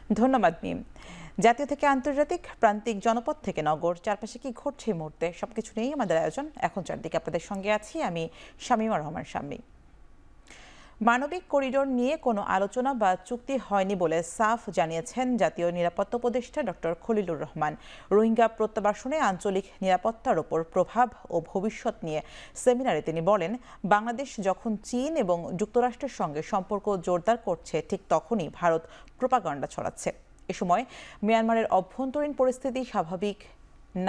ধন্যবাদ মিম। জাতীয় থেকে আন্তর্জাতিক, প্রান্তিক, জনপদ থেকে নগর, চারপাশে কি ঘটছে এই মুহূর্তে সবকিছু নিয়েই আমাদের আয়োজন এখন চারদিকে। আপনাদের সঙ্গে আছি আমি শামীমা রহমান শাম্মী। মানবিক করিডোর নিয়ে কোনো আলোচনা বা চুক্তি হয়নি বলে সাফ জানিয়েছেন জাতীয় নিরাপত্তা উপদেষ্টা ডক্টর খলিলুর রহমান। রোহিঙ্গা প্রত্যাবাসনে আঞ্চলিক নিরাপত্তার ওপর প্রভাব ও ভবিষ্যৎ নিয়ে সেমিনারে তিনি বলেন, বাংলাদেশ যখন চীন এবং যুক্তরাষ্ট্রের সঙ্গে সম্পর্ক জোরদার করছে, ঠিক তখনই ভারত প্রোপাগান্ডা ছড়াচ্ছে। এ সময় মিয়ানমারের অভ্যন্তরীণ পরিস্থিতি স্বাভাবিক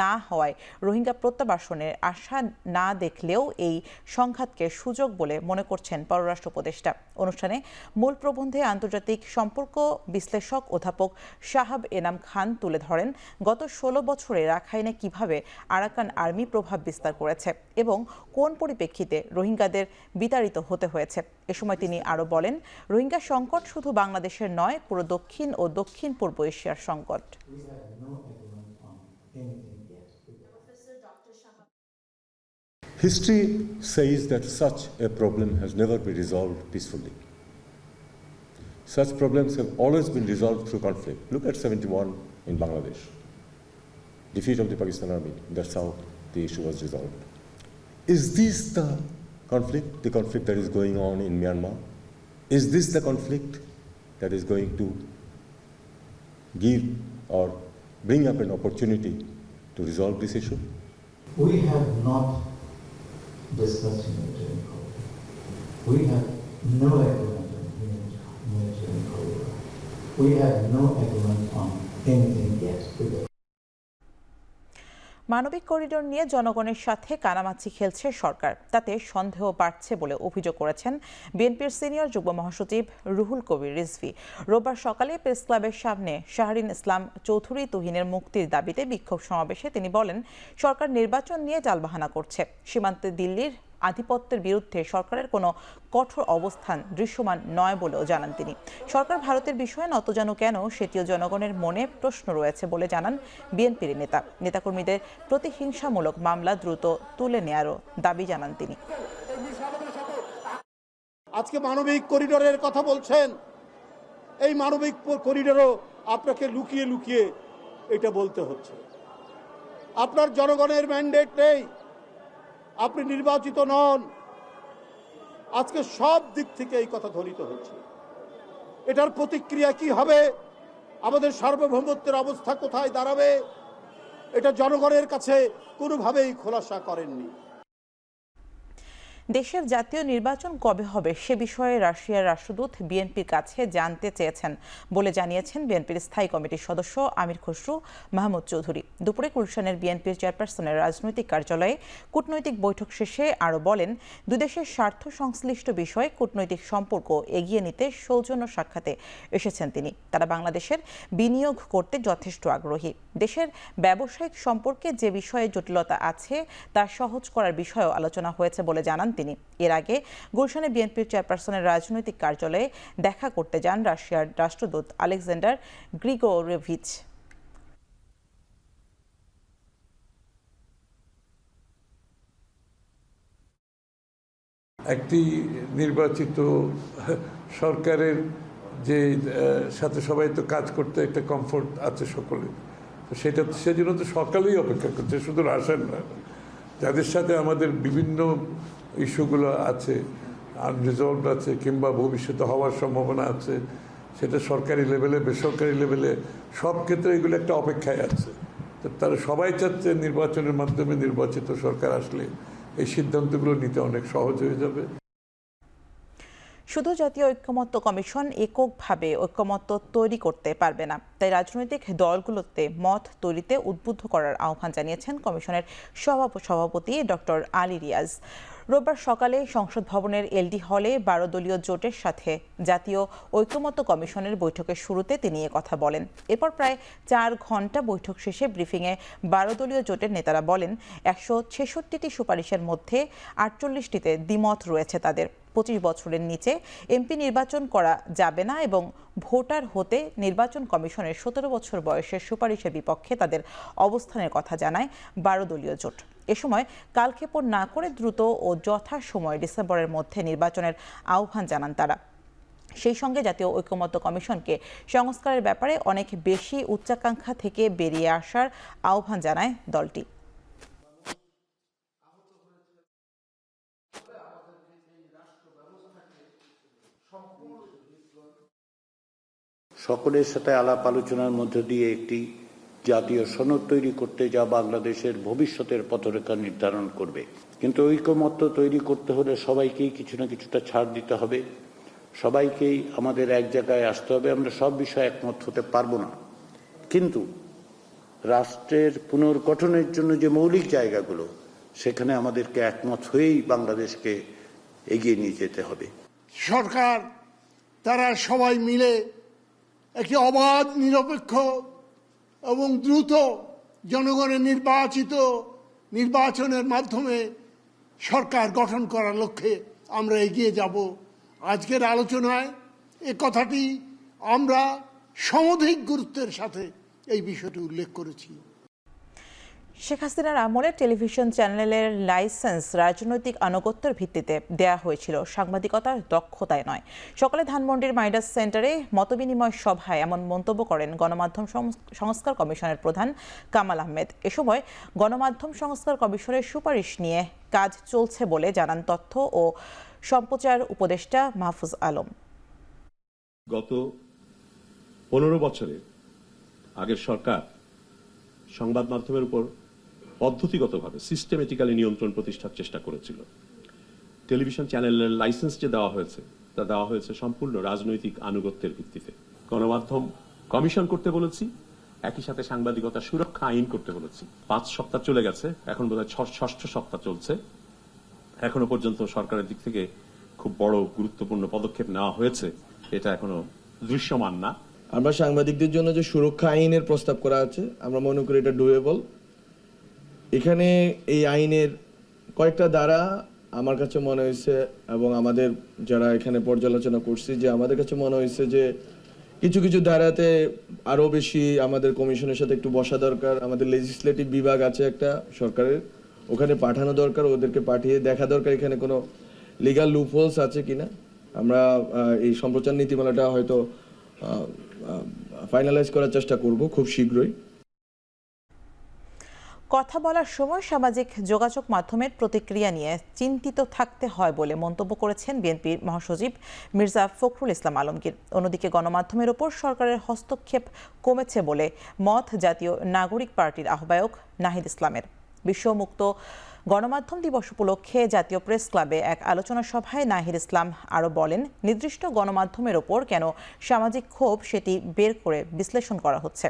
না হওয়ায় রোহিঙ্গা প্রত্যাবাসনের আশা না দেখলেও এই সংঘাতকে সুযোগ বলে মনে করছেন পররাষ্ট্র উপদেষ্টা। অনুষ্ঠানে মূল প্রবন্ধে আন্তর্জাতিক সম্পর্ক বিশ্লেষক অধ্যাপক শাহাব এনাম খান তুলে ধরেন গত ১৬ বছরে রাখাইনে কিভাবে আরাকান আর্মি প্রভাব বিস্তার করেছে এবং কোন পরিপ্রেক্ষিতে রোহিঙ্গাদের বিতাড়িত হতে হয়েছে। এ সময় তিনি আরও বলেন, রোহিঙ্গা সংকট শুধু বাংলাদেশের নয়, পুরো দক্ষিণ ও দক্ষিণ পূর্ব এশিয়ার সংকট। History says that such a problem has never been resolved peacefully. Such problems have always been resolved through conflict. Look at 71 in Bangladesh. Defeat of the Pakistan army. That's how the issue was resolved. Is this the conflict that is going on in Myanmar? Is this the conflict that is going to give or bring up an opportunity to resolve this issue? We have not discussed humanitarian corridor. We have no agreement on humanitarian corridor. We have no agreement on anything yet. মানবিক corridor নিয়ে জনগণের সাথে কানামাছি খেলছে সরকার, তাতে সন্দেহ বাড়ছে বলে অভিযোগ করেছেন বিএনপির সিনিয়র যুগ্ম মহাসচিব রুহুল কবির রিজভী। রোববার সকালে প্রেস ক্লাবের সামনে শাহরিন ইসলাম চৌধুরী তুহিনের মুক্তির দাবিতে বিক্ষোভ সমাবেশে তিনি বলেন, সরকার নির্বাচন নিয়ে টালবাহানা করছে। সীমান্তে দিল্লির আধিপত্যের বিরুদ্ধে সরকারের কোনো কঠোর অবস্থান দৃশ্যমান নয় বলেও জানান তিনি। সরকার ভারতের বিষয়ে নতজানু কেন, সেটিও জনগণের মনে প্রশ্ন রয়েছে বলে জানান বিএনপির নেতাকর্মীদের প্রতিহিংসামূলক মামলা দ্রুত তুলে নেয়ারও দাবি জানান তিনি। আজকে মানবিক করিডোরের কথা বলছেন, এই মানবিক করিডোরও আপনাকে লুকিয়ে লুকিয়ে এটা বলতে হচ্ছে। আপনার জনগণের ম্যান্ডেট নেই, আপনি নির্বাচিত নন। আজকে সব দিক থেকে এই কথা ধ্বনিত হচ্ছে। এটার প্রতিক্রিয়া কি হবে, আমাদের সার্বভৌমত্বের অবস্থা কোথায় দাঁড়াবে, এটা জনগণের কাছে কোনোভাবেই খোলাসা করেননি। দেশের জাতীয় নির্বাচন কবে হবে সে বিষয়ে রাশিয়ার রাষ্ট্রদূত বিএনপির কাছে জানতে চেয়েছেন বলে জানিয়েছেন বিএনপির স্থায়ী কমিটির সদস্য আমির খসরু মাহমুদ চৌধুরী। দুপুরে গুলশানের বিএনপির চেয়ারপারসনের রাজনৈতিক কার্যালয়ে কূটনৈতিক বৈঠক শেষে আরও বলেন, দুই দেশের স্বার্থ সংশ্লিষ্ট বিষয়ে কূটনৈতিক সম্পর্ক এগিয়ে নিতে সৌজন্য সাক্ষাতে এসেছেন তিনি। তারা বাংলাদেশের বিনিয়োগ করতে যথেষ্ট আগ্রহী। দেশের ব্যবসায়িক সম্পর্কে যে বিষয়ে জটিলতা আছে তা সহজ করার বিষয়েও আলোচনা হয়েছে বলে জানান তিনি। এর আগে গুলশানে বিএনপির চেয়ারপারসনের রাজনৈতিক কার্যালয়ে দেখা করতে যান রাশিয়ার রাষ্ট্রদূত আলেকজান্ডার গ্রিগোরেভিচ। একটি নির্বাচিত সরকারের যে সাথে সবাই তো কাজ করতে একটা কমফোর্ট আছে সকলের, তো সেজন্য তো সকালেই অপেক্ষা করছে, শুধু রাশিয়ান না, যাদের সাথে আমাদের বিভিন্ন ইস্যুগুলো আছে, আনরিজলভড আছে কিংবা ভবিষ্যতে হওয়ার সম্ভাবনা আছে, সেটা সরকারি লেভেলে বেসরকারি লেভেলে সব ক্ষেত্রে এগুলো একটা অপেক্ষায় আছে। তো তারা সবাই চাচ্ছে নির্বাচনের মাধ্যমে নির্বাচিত সরকার আসলে এই সিদ্ধান্তগুলো নিতে অনেক সহজ হয়ে যাবে। শুধু জাতীয় ঐক্যমত্য কমিশন এককভাবে ঐক্যমত্য তৈরি করতে পারবে না, তাই রাজনৈতিক দলগুলোতে মত তৈরিতে উদ্বুদ্ধ করার আহ্বান জানিয়েছেন কমিশনের সভাপতি ডক্টর আলী রিয়াজ। রোববার সকালে সংসদ ভবনের এলডি হলে 12 দলীয় জোটের সাথে জাতীয় ঐক্যমত্য কমিশনের বৈঠকের শুরুতে তিনি কথা বলেন। এরপর প্রায় 4 ঘন্টা বৈঠক শেষে ব্রিফিংয়ে 12 দলীয় জোটের নেতারা বলেন, 166টি সুপারিশের মধ্যে 48টিতে দ্বিমত রয়েছে তাদের। 25 বছরের নিচে এমপি নির্বাচন করা যাবে না এবং ভোটার হতে নির্বাচন কমিশনের 17 বছর বয়সের সুপারিশের বিপক্ষে তাদের অবস্থানের কথা জানায় 12 দলীয় জোট। এ সময় কালক্ষেপণ না করে দ্রুত ও যথাসময়ে ডিসেম্বরের মধ্যে নির্বাচনের আহ্বান জানান তারা। সেই সঙ্গে জাতীয় ঐকমত্য কমিশনকে সংস্কারের ব্যাপারে অনেক বেশি উচ্চাকাঙ্ক্ষা থেকে বেরিয়ে আসার আহ্বান জানায় দলটি। সকলের সাথে আলাপ আলোচনার মধ্য দিয়ে একটি জাতীয় সনদ তৈরি করতে, যা বাংলাদেশের ভবিষ্যতের পথরেখা নির্ধারণ করবে। কিন্তু ঐকমত্য তৈরি করতে হলে সবাইকেই কিছু না কিছুটা ছাড় দিতে হবে, সবাইকেই আমাদের এক জায়গায় আসতে হবে। আমরা সব বিষয়ে একমত হতে পারবো না, কিন্তু রাষ্ট্রের পুনর্গঠনের জন্য যে মৌলিক জায়গাগুলো, সেখানে আমাদেরকে একমত হয়েই বাংলাদেশকে এগিয়ে নিয়ে যেতে হবে। সরকার তারা সবাই মিলে একটি অবাধ, নিরপেক্ষ এবং দ্রুত জনগণের নির্বাচনের মাধ্যমে সরকার গঠন করার লক্ষ্যে আমরা এগিয়ে যাব। আজকের আলোচনায় এ কথাটি আমরা সমধিক গুরুত্বের সাথে এই বিষয়টি উল্লেখ করেছি। শেখ হাসিনার আমলে টেলিভিশন চ্যানেলের লাইসেন্স রাজনৈতিক আনুগত্যের ভিত্তিতে দেয়া হয়েছিল, সাংবাদিকতার দক্ষতায় নয়। সকালে ধানমন্ডির মাইডাস সেন্টারে মতবিনিময় সভায় এমন মন্তব্য করেন গণমাধ্যম সংস্কার কমিশনের প্রধান কামাল আহমেদ। এ সময় গণমাধ্যম সংস্কার কমিশনের সুপারিশ নিয়ে কাজ চলছে বলে জানান তথ্য ও সম্প্রচার উপদেষ্টা মাহফুজ আলম। গত 15 বছরে আগের সরকার সংবাদ মাধ্যমের উপর পদ্ধতিগতভাবে সিস্টেমেটিক্যালি নিয়ন্ত্রণ প্রতিষ্ঠার চেষ্টা করেছিল। টেলিভিশন চ্যানেলের লাইসেন্স যে দেওয়া হয়েছে, তা দেওয়া হয়েছে সম্পূর্ণ রাজনৈতিক আনুগত্যের ভিত্তিতে। গণমাধ্যম কমিশন করতে বলেছি, একই সাথে সাংবাদিকতা সুরক্ষা আইন করতে বলেছি। 5 সপ্তাহ চলে গেছে, এখন বোধহয় 6ষ্ঠ সপ্তাহ চলছে। এখনো পর্যন্ত সরকারের দিক থেকে খুব বড় গুরুত্বপূর্ণ পদক্ষেপ নেওয়া হয়েছে এটা এখনো দৃশ্যমান না। আমরা সাংবাদিকদের জন্য যে সুরক্ষা আইনের প্রস্তাব করা আছে, আমরা মনে করি এটা ডুয়েবল। এখানে এই আইনের কয়েকটা ধারা আমার কাছে মনে হয়েছে, এবং আমাদের যারা এখানে পর্যালোচনা করছি, যে আমাদের কাছে মনে হয়েছে যে কিছু কিছু ধারাতে আরো বেশি আমাদের কমিশনের সাথে একটু বসা দরকার। আমাদের লেজিসলেটিভ বিভাগ আছে একটা সরকারের, ওখানে পাঠানো দরকার, ওদেরকে পাঠিয়ে দেখা দরকার এখানে কোনো লিগাল লুপহোলস আছে কিনা। আমরা এই সম্প্রচার নীতিমালাটা হয়তো ফাইনালাইজ করার চেষ্টা করব খুব শীঘ্রই। কথা বলার সময় সামাজিক যোগাযোগ মাধ্যমের প্রতিক্রিয়া নিয়ে চিন্তিত থাকতে হয় বলে মন্তব্য করেছেন বিএনপির মহাসচিব মির্জা ফখরুল ইসলাম আলমগীর। অন্যদিকে গণমাধ্যমের উপর সরকারের হস্তক্ষেপ কমেছে বলে মত জাতীয় নাগরিক পার্টির আহ্বায়ক নাহিদ ইসলামের। বিশ্ব মুক্ত গণমাধ্যম দিবস উপলক্ষে জাতীয় প্রেস ক্লাবে এক আলোচনা সভায় নাহিদ ইসলাম আরও বলেন, নির্দিষ্ট গণমাধ্যমের ওপর কেন সামাজিক ক্ষোভ সেটি বের করে বিশ্লেষণ করা হচ্ছে।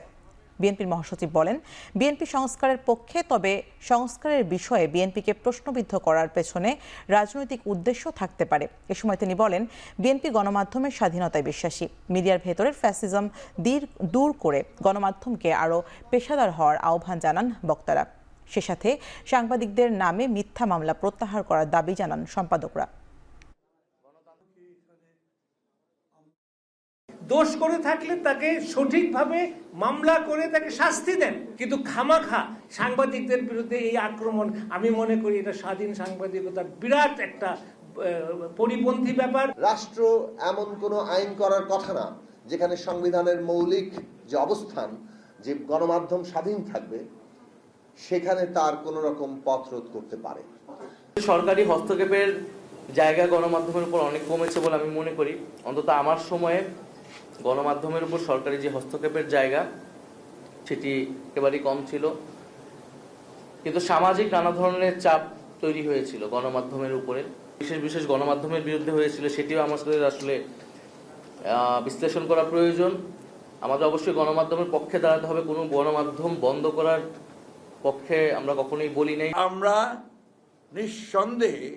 বিএনপির মহাসচিব বলেন, বিএনপি সংস্কারের পক্ষে, তবে সংস্কারের বিষয়ে বিএনপিকে প্রশ্নবিদ্ধ করার পেছনে রাজনৈতিক উদ্দেশ্য থাকতে পারে। এ সময় তিনি বলেন, বিএনপি গণমাধ্যমের স্বাধীনতায় বিশ্বাসী। মিডিয়ার ভেতরের ফ্যাসিজম দূর করে গণমাধ্যমকে আরও পেশাদার হওয়ার আহ্বান জানান বক্তারা। সে সাথে সাংবাদিকদের নামে মিথ্যা মামলা প্রত্যাহার করার দাবি জানান সম্পাদকরা। দোষ করে থাকলে তাকে সঠিকভাবে মামলা করে তাকে শাস্তি দেন, কিন্তু খামাখা সাংবাদিকদের বিরুদ্ধে এই আক্রমণ, আমি মনে করি এটা স্বাধীন সাংবাদিকতার বিরাট একটা পরিপন্থী ব্যাপার। রাষ্ট্র এমন কোনো আইন করার কথা না যেখানে সংবিধানের মৌলিক যে অবস্থান, যে গণমাধ্যম স্বাধীন থাকবে, সেখানে তার কোনো রকম পথ রোধ করতে পারে। সরকারি হস্তক্ষেপের জায়গা গণমাধ্যমের উপর অনেক কমেছে বলে আমি মনে করি। অন্তত আমার সময়ে গণমাধ্যমের উপর সরকারি যে হস্তক্ষেপের জায়গা, সেটি একেবারেই কম ছিল। কিন্তু সামাজিক নানা ধরনের চাপ তৈরি হয়েছিল গণমাধ্যমের উপরে, বিশেষ গণমাধ্যমের বিরুদ্ধে হয়েছিল, সেটিও আমাদের আসলে বিশ্লেষণ করা প্রয়োজন। আমাদের অবশ্যই গণমাধ্যমের পক্ষে দাঁড়াতে হবে, কোনো গণমাধ্যম বন্ধ করার পক্ষে আমরা কখনোই বলি নাই। আমরা নিঃসন্দেহে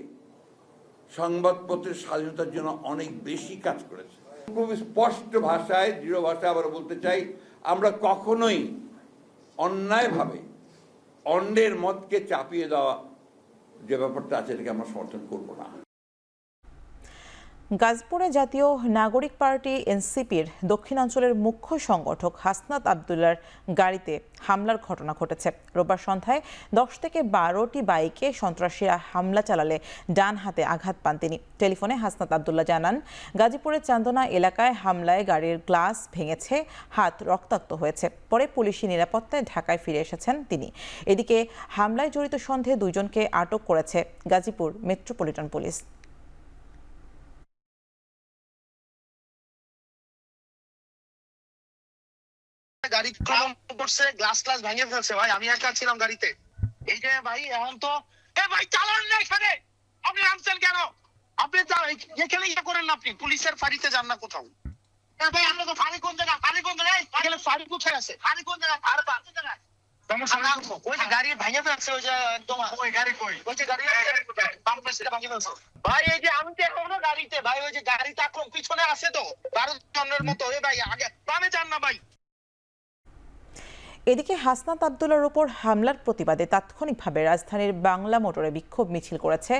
সংবাদপত্রের স্বাধীনতার জন্য অনেক বেশি কাজ করেছি। খুব স্পষ্ট ভাষায়, দৃঢ় ভাষায় আবার বলতে চাই, আমরা কখনোই অন্যায়ভাবে অন্যের মতকে চাপিয়ে দেওয়া যে ব্যাপারটা আছে, এটাকে আমরা সমর্থন করব না। গাজীপুরে জাতীয় নাগরিক পার্টি এনসিপির দক্ষিণাঞ্চলের মুখ্য সংগঠক হাসনাত আবদুল্লার গাড়িতে হামলার ঘটনা ঘটেছে। রোববার সন্ধ্যায় 10 থেকে 12টি বাইকে সন্ত্রাসীরা হামলা চালালে ডান হাতে আঘাত পান তিনি। টেলিফোনে হাসনাত আবদুল্লাহ জানান, গাজীপুরের চান্দনা এলাকায় হামলায় গাড়ির গ্লাস ভেঙেছে, হাত রক্তাক্ত হয়েছে। পরে পুলিশি নিরাপত্তায় ঢাকায় ফিরে এসেছেন তিনি। এদিকে হামলায় জড়িত সন্দেহে 2 জনকে আটক করেছে গাজীপুর মেট্রোপলিটন পুলিশ। গাড়ি করছে, গ্লাস ভেঙে ফেলছে। ভাই আমি একা ছিলাম গাড়িতে। এই যে ভাই এখন তো ভাই চালান না এখানে, আপনি নামছেন কেন? আপনি এখানে ইয়ে করেন না, আপনি পুলিশের ফাঁড়িতে যান না কোথাও। ভাই আমরা তো ফাঁড়ি কোন জায়গা, ফাঁড়ি কোন জায়গায়, এখানে ফাঁড়ি কোথায় আছে, ফাঁড়ি কোন জায়গায়, আর কোন জায়গায় ওই যে গাড়ি ভেঙে ফেলছে, ওই যে একদম ওই গাড়ি কই, ওই যে গাড়ি বাম পাশে ভেঙে ফেলছে। ভাই এই যে আমি তো এখনো গাড়িতে, ভাই ওই যে গাড়িতে আক্রমণ পিছনে আছে তো 12 জনের মতো। ভাই আগে বামে যান না ভাই। এদিকে হাসনাত আবদুল্লার উপর হামলার প্রতিবাদে তাৎক্ষণিকভাবে রাজধানীর বাংলা মোটরে বিক্ষোভ মিছিল করেছে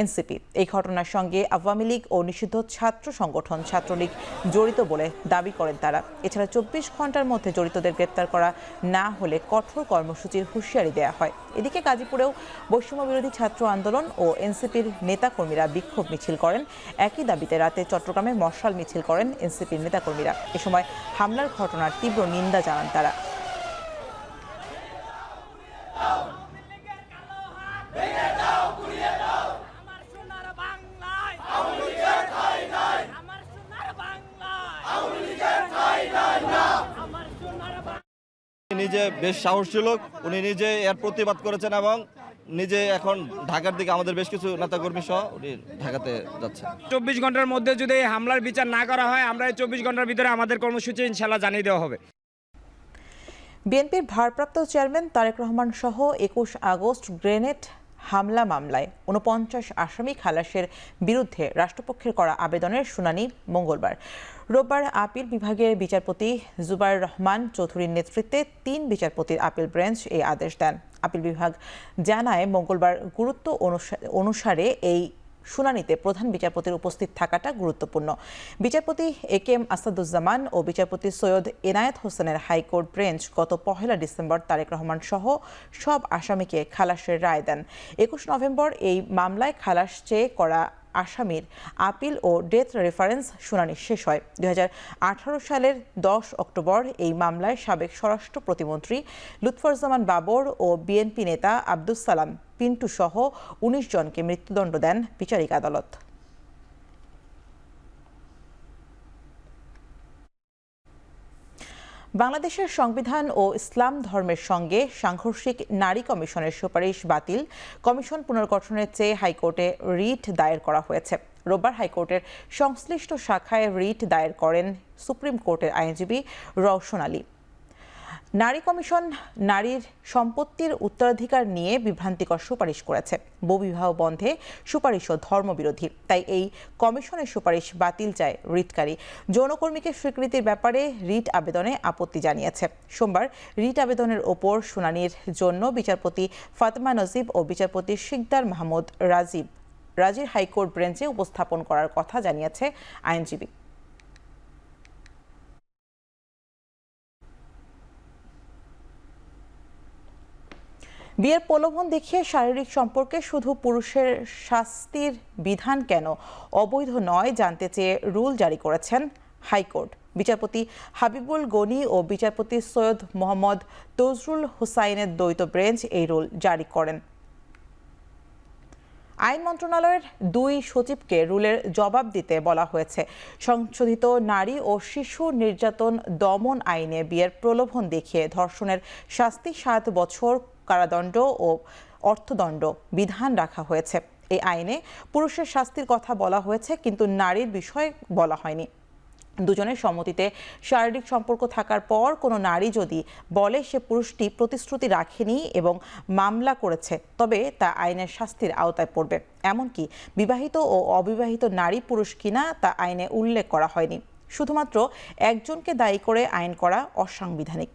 এনসিপি। এই ঘটনার সঙ্গে আওয়ামী লীগ ও নিষিদ্ধ ছাত্র সংগঠন ছাত্রলীগ জড়িত বলে দাবি করেন তারা। এছাড়া 24 ঘন্টার মধ্যে জড়িতদের গ্রেপ্তার করা না হলে কঠোর কর্মসূচির হুঁশিয়ারি দেওয়া হয়। এদিকে গাজীপুরেও বৈষম্য বিরোধী ছাত্র আন্দোলন ও এনসিপির নেতাকর্মীরা বিক্ষোভ মিছিল করেন। একই দাবিতে রাতে চট্টগ্রামে মশাল মিছিল করেন এনসিপির নেতাকর্মীরা। এ সময় হামলার ঘটনার তীব্র নিন্দা জানান তারা। নিজে বেশ সাহসী লোক, উনি নিজে এর প্রতিবাদ করেছেন এবং নিজে এখন ঢাকার দিকে আমাদের বেশ কিছু নেতাকর্মী সহ উনি ঢাকাতে যাচ্ছে। 24 ঘন্টার মধ্যে যদি হামলার বিচার না করা হয়, আমরা এই 24 ঘন্টার ভিতরে আমাদের কর্মসূচি ইনশাআল্লাহ জানিয়ে দেওয়া হবে। বিএনপির ভারপ্রাপ্ত চেয়ারম্যান তারেক রহমান সহ 21 আগস্ট গ্রেনেড হামলা মামলায় 49 আসামি খালাসের বিরুদ্ধে রাষ্ট্রপক্ষের করা আবেদনের শুনানি মঙ্গলবার। রোববার আপিল বিভাগের বিচারপতি জুবাইর রহমান চৌধুরীর নেতৃত্বে 3 বিচারপতির আপিল বেঞ্চ এই আদেশ দেন। আপিল বিভাগ জানায়, মঙ্গলবার গুরুত্ব অনুসারে এই শুনানিতে প্রধান বিচারপতির উপস্থিত থাকাটা গুরুত্বপূর্ণ। বিচারপতি একেএম আসাদুজ্জামান ও বিচারপতি সৈয়দ এনায়েত হোসেনের হাইকোর্ট বেঞ্চ গত 1 ডিসেম্বর তারেক রহমান সহ সব আসামিকে খালাসের রায় দেন। 21 নভেম্বর এই মামলায় খালাস চেয়ে করা আসামির আপিল ও ডেথ রেফারেন্স শুনানি শেষ হয়। 2018 সালের 10 অক্টোবর এই মামলায় সাবেক স্বরাষ্ট্র প্রতিমন্ত্রী লুৎফুজ্জামান বাবর ও বিএনপি নেতা আব্দুস সালাম পিন্টু সহ 19 জনকে মৃত্যুদণ্ড দেন বিচারিক আদালত। বাংলাদেশের সংবিধান ও ইসলাম ধর্মের সঙ্গে সাংঘর্ষিক নারী কমিশনের সুপারিশ বাতিল, কমিশন পুনর্গঠনের চেয়ে হাইকোর্টে রিট দায়ের করা হয়েছে। রোববার হাইকোর্টের সংশ্লিষ্ট শাখায় রিট দায়ের করেন সুপ্রিম কোর্টের আইনজীবী রওশন আলী। নারী কমিশন নারীর সম্পত্তির উত্তরাধিকার নিয়ে বিভ্রান্তিকর সুপারিশ করেছে। বহুবিবাহ বন্ধে সুপারিশও ধর্মবিরোধী, তাই এই কমিশনের সুপারিশ বাতিল চায় রিটকারী। যৌনকর্মীকে স্বীকৃতির ব্যাপারে রিট আবেদনে আপত্তি জানিয়েছে। সোমবার রিট আবেদনের ওপর শুনানির জন্য বিচারপতি ফাতেমা নজিব ও বিচারপতি শিকদার মাহমুদ রাজির হাইকোর্ট বেঞ্চে উপস্থাপন করার কথা জানিয়েছে আইনজীবী। বিয়ের প্রলোভন দেখিয়ে শারীরিক সম্পর্কে শুধু পুরুষের শাস্তির বিধান কেন অবৈধ নয় জানতে চেয়ে রুল জারি করেছেন হাইকোর্ট। বিচারপতি হাবিবুল গনি ও বিচারপতি সৈয়দ মোহাম্মদ তজরুল হুসাইনের দ্বৈত বেঞ্চ এই রুল জারি করেন। আইন মন্ত্রণালয়ের 2 সচিবকে রুলের জবাব দিতে বলা হয়েছে। সংশোধিত নারী ও শিশু নির্যাতন দমন আইনে বিয়ের প্রলোভন দেখিয়ে ধর্ষণের শাস্তি 7 বছর কারাদণ্ড ও অর্থদণ্ড বিধান রাখা হয়েছে। এই আইনে পুরুষের শাস্তির কথা বলা হয়েছে, কিন্তু নারীর বিষয় বলা হয়নি। দুজনের সম্মতিতে শারীরিক সম্পর্ক থাকার পর কোনো নারী যদি বলে সে পুরুষটি প্রতিশ্রুতি রাখেনি এবং মামলা করেছে, তবে তা আইনের শাস্তির আওতায় পড়বে। এমনকি বিবাহিত ও অবিবাহিত নারী পুরুষ কিনা তা আইনে উল্লেখ করা হয়নি। শুধুমাত্র একজনকে দায়ী করে আইন করা অসাংবিধানিক।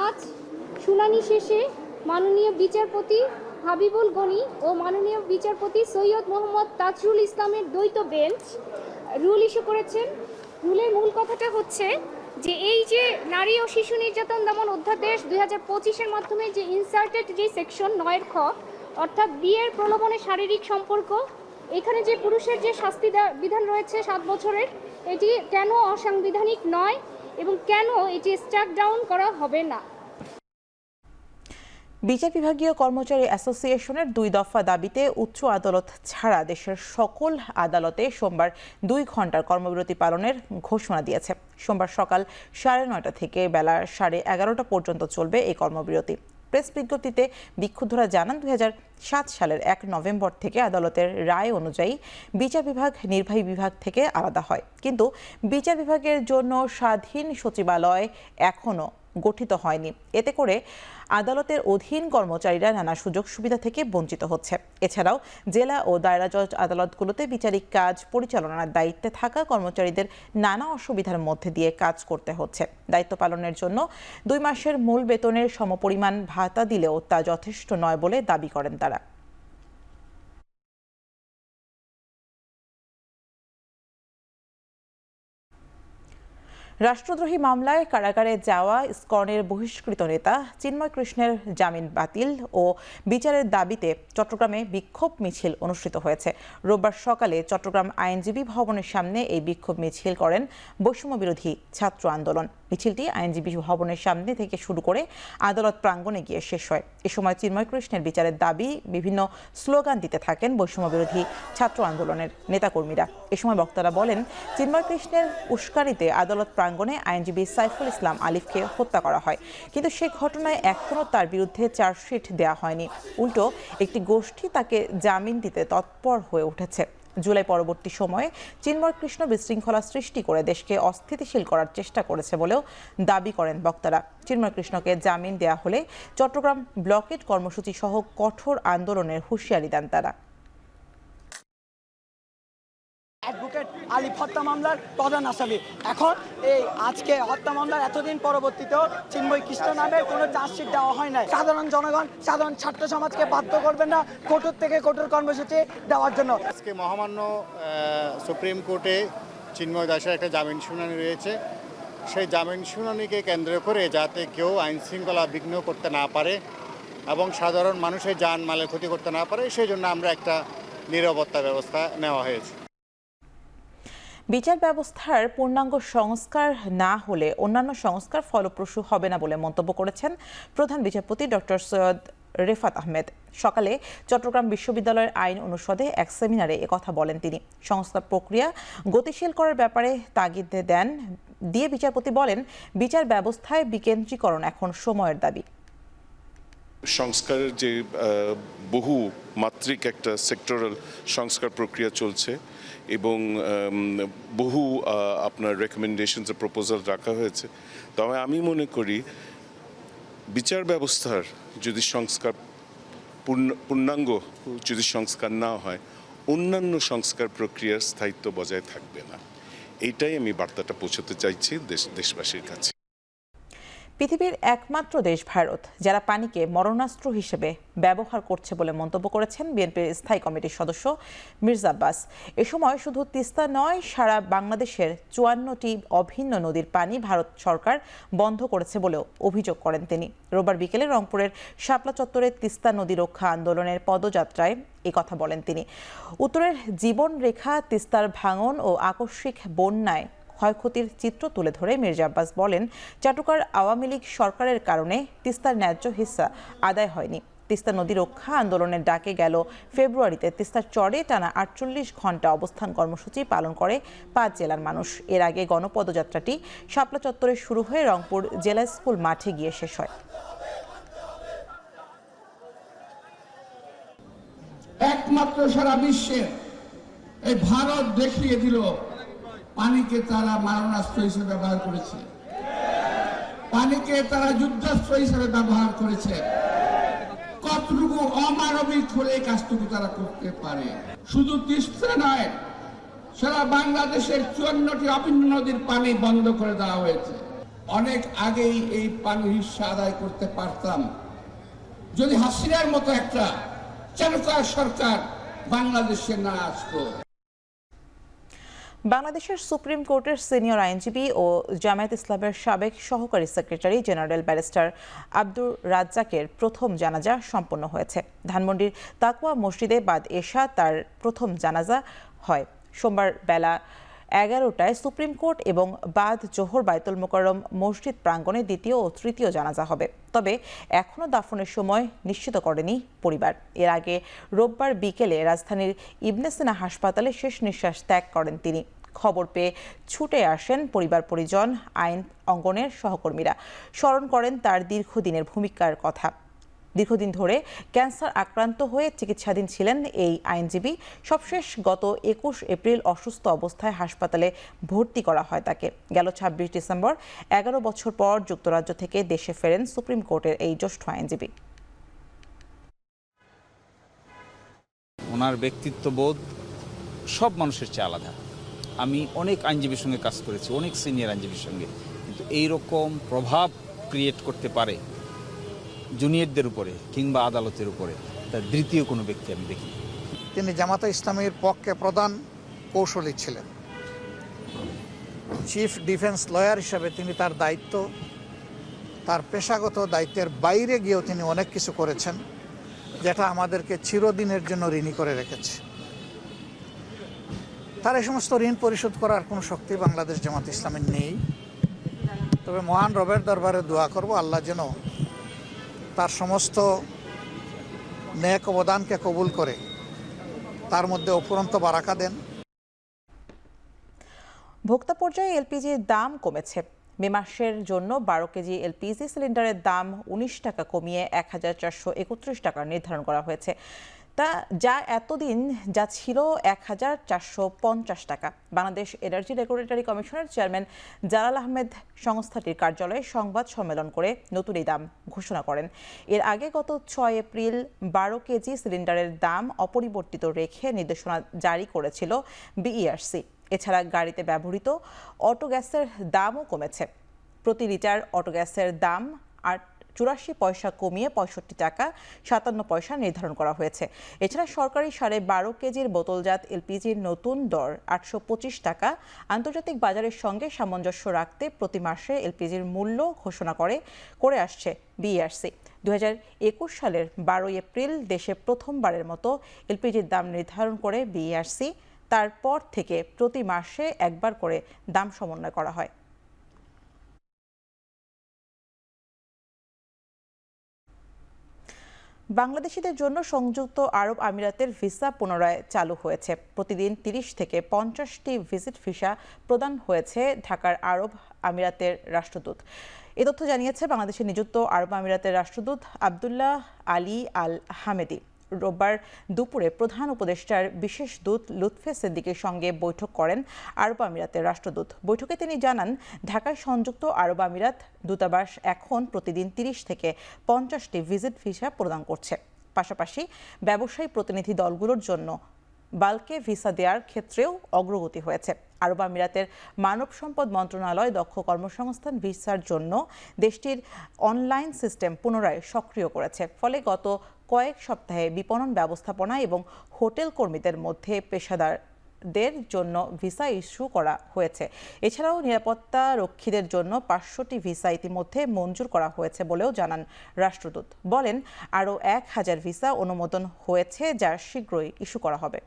আজ শুনানি শেষে মাননীয় বিচারপতি হাবিবুল গনি ও মাননীয় বিচারপতি সৈয়দ মোহাম্মদ তাজরুল ইসলামের দ্বৈত বেঞ্চ রুল ইস্যু করেছেন। রুলের মূল কথাটা হচ্ছে যে এই যে নারী ও শিশু নির্যাতন দমন অধ্যাদেশ 2025-এর মাধ্যমে যে ইনসার্টেড যে সেকশন 9 খ অর্থাৎ বিয়ের প্রলোভনে শারীরিক সম্পর্ক, এখানে যে পুরুষের যে শাস্তি বিধান রয়েছে 7 বছরের, এটি কেন অসাংবিধানিক নয় এবং কেন এটি স্ট্রাক ডাউন করা হবে না। বিচার বিভাগীয় কর্মচারী অ্যাসোসিয়েশনের 2 দফা দাবিতে উচ্চ আদালত ছাড়া দেশের সকল আদালতে সোমবার 2 ঘন্টার কর্মবিরতি পালনের ঘোষণা দিয়েছে। সোমবার সকাল 9:30 থেকে বেলা 11:30 পর্যন্ত চলবে এই কর্মবিরতি। প্রেস বিজ্ঞপ্তিতে বিক্ষুব্ধরা জানান 2007 সালের 1 নভেম্বর থেকে আদালতের রায় অনুযায়ী বিচার বিভাগ নির্বাহী বিভাগ থেকে আলাদা হয়, কিন্তু বিচার বিভাগের জন্য স্বাধীন সচিবালয় এখনও গঠিত হয়নি। এতে করে আদালতের অধীন কর্মচারীরা নানা সুযোগ সুবিধা থেকে বঞ্চিত হচ্ছে। এছাড়াও জেলা ও দায়রা জজ আদালতগুলোতে বিচারিক কাজ পরিচালনার দায়িত্বে থাকা কর্মচারীদের নানা অসুবিধার মধ্যে দিয়ে কাজ করতে হচ্ছে। দায়িত্ব পালনের জন্য 2 মাসের মূল বেতনের সমপরিমাণ ভাতা দিলেও তা যথেষ্ট নয় বলে দাবি করেন তারা। রাষ্ট্রদ্রোহী মামলায় কারাগারে যাওয়া ইসকনের বহিষ্কৃত নেতা চিন্ময় কৃষ্ণের জামিন বাতিল ও বিচারের দাবিতে চট্টগ্রামে বিক্ষোভ মিছিল অনুষ্ঠিত হয়েছে। রোববার সকালে চট্টগ্রাম আইনজীবী ভবনের সামনে এই বিক্ষোভ মিছিল করেন বৈষম্য বিরোধী ছাত্র আন্দোলন। মিছিলটি আইনজীবী ভবনের সামনে থেকে শুরু করে আদালত প্রাঙ্গণে গিয়ে শেষ হয়। এ সময় চিন্ময় কৃষ্ণের বিচারের দাবি বিভিন্ন স্লোগান দিতে থাকেন বৈষম্য বিরোধী ছাত্র আন্দোলনের নেতাকর্মীরা। এ সময় বক্তারা বলেন, চিন্ময় কৃষ্ণের উস্কানিতে আদালত প্রাঙ্গণে আইনজীবী সাইফুল ইসলাম আলিফকে হত্যা করা হয়, কিন্তু সে ঘটনায় এখনও তার বিরুদ্ধে চার্জশিট দেওয়া হয়নি। উল্টো একটি গোষ্ঠী তাকে জামিন দিতে তৎপর হয়ে উঠেছে। জুলাই পরবর্তী সময়ে চিন্ময় কৃষ্ণ বিশৃঙ্খলা সৃষ্টি করে দেশকে অস্থিতিশীল করার চেষ্টা করেছে বলেও দাবি করেন বক্তারা। চিন্ময় কৃষ্ণকে জামিন দেওয়া হলে চট্টগ্রাম ব্লকেট কর্মসূচি সহ কঠোর আন্দোলনের হুঁশিয়ারি দেন তারা। অ্যাডভোকেট আলিফ হত্যা মামলার প্রধান আসামি এখন এই আজকে হত্যা মামলার এতদিন পরবর্তীতেও চিন্ময় কৃষ্ণ নামে কোনো চার্জশিট দেওয়া হয় নাই। সাধারণ জনগণ, সাধারণ ছাত্র সমাজকে বাধ্য করবেন না কঠোর থেকে কঠোর কর্মসূচি দেওয়ার জন্য। আজকে মহামান্য সুপ্রিম কোর্টে চিন্ময় দাসের একটা জামিন শুনানি রয়েছে। সেই জামিন শুনানিকে কেন্দ্র করে যাতে কেউ আইন শৃঙ্খলা বিঘ্ন করতে না পারে এবং সাধারণ মানুষের জান মালের ক্ষতি করতে না পারে, সেই জন্য আমরা একটা নিরাপত্তা ব্যবস্থা নেওয়া হয়েছে। বিচার ব্যবস্থার পূর্ণাঙ্গ সংস্কার না হলে অন্যান্য সংস্কার ফলপ্রসূ হবে না বলে মন্তব্য করেছেন প্রধান বিচারপতি ডক্টর সৈয়দ রেফাত আহমেদ। সকালে চট্টগ্রাম বিশ্ববিদ্যালয়ের আইন অনুষদে এক সেমিনারে একথা বলেন তিনি। সংস্কার প্রক্রিয়া গতিশীল করার ব্যাপারে তাগিদ দেন দিয়ে বিচারপতি বলেন, বিচার ব্যবস্থায় বিকেন্দ্রীকরণ এখন সময়ের দাবি। সংস্কারের যে বহু মাত্রিক একটা সেক্টরাল সংস্কার প্রক্রিয়া চলছে এবং বহু আপনার রেকমেন্ডেশনস প্রপোজাল রাখা হয়েছে, তবে আমি মনে করি বিচার ব্যবস্থার যদি সংস্কার পূর্ণাঙ্গ যদি সংস্কার না হয়, অন্যান্য সংস্কার প্রক্রিয়ার স্থায়িত্ব বজায় থাকবে না। এইটাই আমি বার্তাটা পৌঁছতে চাইছি দেশবাসীর কাছে। পৃথিবীর একমাত্র দেশ ভারত যারা পানিকে মরণাস্ত্র হিসেবে ব্যবহার করছে বলে মন্তব্য করেছেন বিএনপির স্থায়ী কমিটির সদস্য মির্জা আব্বাস। এ সময় শুধু তিস্তা নয়, সারা বাংলাদেশের 54টি অভিন্ন নদীর পানি ভারত সরকার বন্ধ করেছে বলেও অভিযোগ করেন তিনি। রোববার বিকেলে রংপুরের শাপলা চত্বরে তিস্তা নদী রক্ষা আন্দোলনের পদযাত্রায় এই কথা বলেন তিনি। উত্তরের জীবনরেখা তিস্তার ভাঙন ও আকস্মিক বন্যায় ক্ষয়ক্ষতির চিত্র তুলে ধরে মির্জা আব্বাস বলেন, চাটুকার আওয়ামী লীগ সরকারের কারণে তিস্তার ন্যায্য হিস্সা আদায় হয়নি। তিস্তা নদী রক্ষা আন্দোলনের ডাকে গেল ফেব্রুয়ারিতে তিস্তার চরে টানা 48 ঘন্টা অবস্থান কর্মসূচি পালন করে 5 জেলার মানুষ। এর আগে গণপদযাত্রাটি শাপলা চত্বরে শুরু হয়ে রংপুর জেলা স্কুল মাঠে গিয়ে শেষ হয়। একমাত্র সারা বিশ্বে এই ভারত দেখিয়ে দিল পানিকে তারা মারণাস্ত্র হিসেবে ব্যবহার করেছে, পানিকে তারা যুদ্ধাস্ত্র হিসেবে ব্যবহার করেছে। কতটুকু অমানবিক হলে এই কাজটুকু তারা করতে পারে। শুধু তিস্তা নয়, সারা বাংলাদেশের 54টি অভিন্ন নদীর পানি বন্ধ করে দেওয়া হয়েছে। অনেক আগেই এই পানির হিস্সা আদায় করতে পারতাম যদি হাসিনার মতো একটা চালুকার সরকার বাংলাদেশে না আসতো। বাংলাদেশের সুপ্রিম কোর্টের সিনিয়র আইনজীবী ও জামায়াত ইসলামের সাবেক সহকারী সেক্রেটারি জেনারেল ব্যারিস্টার আব্দুর রাজ্জাকের প্রথম জানাজা সম্পন্ন হয়েছে। ধানমন্ডির তাকওয়া মসজিদে বাদ এশা তার প্রথম জানাজা হয়। সোমবার বেলা 11টায় সুপ্রিম কোর্ট এবং বাদ জোহর বায়তুল মোকাররম মসজিদ প্রাঙ্গণে দ্বিতীয় ও তৃতীয় জানাজা হবে। তবে এখনও দাফনের সময় নিশ্চিত করেনি পরিবার। এর আগে রোববার বিকেলে রাজধানীর ইবনে সিনা হাসপাতালে শেষ নিঃশ্বাস ত্যাগ করেন তিনি। খবর পেয়ে ছুটে আসেন পরিবার পরিজন, আইন অঙ্গনের সহকর্মীরা। স্মরণ করেন তার দীর্ঘদিনের ভূমিকার কথা। দীর্ঘদিন ধরে ক্যান্সার আক্রান্ত হয়ে চিকিৎসাধীন ছিলেন এই আইনজীবী। সবশেষ গত 21 এপ্রিল অসুস্থ অবস্থায় হাসপাতালে ভর্তি করা হয় তাকে। গেল 26 ডিসেম্বর 11 বছর পর যুক্তরাজ্য থেকে দেশে ফেরেন সুপ্রিম কোর্টের এই জ্যেষ্ঠ আইনজীবী। ওনার ব্যক্তিত্ববোধ সব মানুষের চেয়ে আলাদা। আমি অনেক আইনজীবীর সঙ্গে কাজ করেছি, অনেক সিনিয়র আইনজীবীর সঙ্গে, কিন্তু এইরকম প্রভাব ক্রিয়েট করতে পারে জুনিয়রদের উপরে কিংবা আদালতের উপরে তার দ্বিতীয় কোনো ব্যক্তি আমি দেখি। তিনি জামাতে ইসলামীর পক্ষে প্রধান কৌশলী ছিলেন। চিফ ডিফেন্স লয়ার হিসেবে তিনি তার দায়িত্ব, তার পেশাগত দায়িত্বের বাইরে গিয়েও তিনি অনেক কিছু করেছেন, যেটা আমাদেরকে চিরদিনের জন্য ঋণী করে রেখেছে। তার এই সমস্ত ঋণ পরিশোধ করার কোনো শক্তি বাংলাদেশ জামাত ইসলামের নেই। তবে মহান রবের দরবারে দোয়া করব, আল্লাহ যেন তার সমস্ত নেক অবদানকে কবুল করে তার মধ্যে অফুরন্ত বারাকা দেন। ভোক্তা পর্যায়ে এলপিজির দাম কমেছে। মে মাসের জন্য 12 কেজি এলপিজি সিলিন্ডারের দাম 19 টাকা কমিয়ে 1431 টাকা নির্ধারণ করা হয়েছে। যা এতদিন যা ছিল 1450 টাকা। বাংলাদেশ এনার্জি রেগুলেটরি কমিশনের চেয়ারম্যান জালাল আহমেদ সংস্থাটির কার্যালয়ে সংবাদ সম্মেলন করে নতুন এই দাম ঘোষণা করেন। এর আগে গত 6 এপ্রিল 12 কেজি সিলিন্ডারের দাম অপরিবর্তিত রেখে নির্দেশনা জারি করেছিল বিইআরসি। এছাড়া গাড়িতে ব্যবহৃত অটো গ্যাসের দামও কমেছে। প্রতি লিটার অটো গ্যাসের দাম 84 পয়সা কমিয়ে 65 টাকা 57 পয়সা নির্ধারণ করা হয়েছে। এছাড়া সরকারি 12.5 কেজির বোতলজাত এলপিজির নতুন দর 825 টাকা। আন্তর্জাতিক বাজারের সঙ্গে সামঞ্জস্য রাখতে প্রতি মাসে এলপিজির মূল্য ঘোষণা করে আসছে বিইআরসি। 2021 সালের 12 এপ্রিল দেশে প্রথমবারের মতো এলপিজির দাম নির্ধারণ করে বিইআরসি। তারপর থেকে প্রতি মাসে একবার করে দাম সমন্বয় করা হয়। বাংলাদেশিদের জন্য সংযুক্ত আরব আমিরাতের ভিসা পুনরায় চালু হয়েছে। প্রতিদিন 30 থেকে 50টি ভিজিট ভিসা প্রদান হয়েছে ঢাকার আরব আমিরাতের রাষ্ট্রদূত। এ তথ্য জানিয়েছে বাংলাদেশে নিযুক্ত আরব আমিরাতের রাষ্ট্রদূত আব্দুল্লাহ আলী আল হামেদি। রোববার দুপুরে প্রধান উপদেষ্টার বিশেষ দূত লুৎফে সিদ্দিকের সঙ্গে বৈঠক করেন আরব আমিরাতের রাষ্ট্রদূত। বৈঠকে তিনি জানান, ঢাকায় সংযুক্ত আরব আমিরাত দূতাবাস এখন প্রতিদিন 30 থেকে 50টি ভিজিট ভিসা প্রদান করছে। পাশাপাশি ব্যবসায়ী প্রতিনিধি দলগুলোর জন্য বাল্কে ভিসা দেওয়ার ক্ষেত্রেও অগ্রগতি হয়েছে। আরব আমিরাতের মানব সম্পদ মন্ত্রণালয় দক্ষ কর্মসংস্থান ভিসার জন্য দেশটির অনলাইন সিস্টেম পুনরায় সক্রিয় করেছে। ফলে গত কয়েক সপ্তাহে বিপণন ব্যবস্থাপনা এবং হোটেল কর্মীদের মধ্যে পেশাদারদের জন্য ভিসা ইস্যু করা হয়েছে। এছাড়াও নিরাপত্তা রক্ষীদের জন্য 500টি ভিসা ইতিমধ্যে মঞ্জুর করা হয়েছে বলেও জানান রাষ্ট্রদূত। বলেন, আরও 1000 ভিসা অনুমোদন হয়েছে, যা শীঘ্রই ইস্যু করা হবে।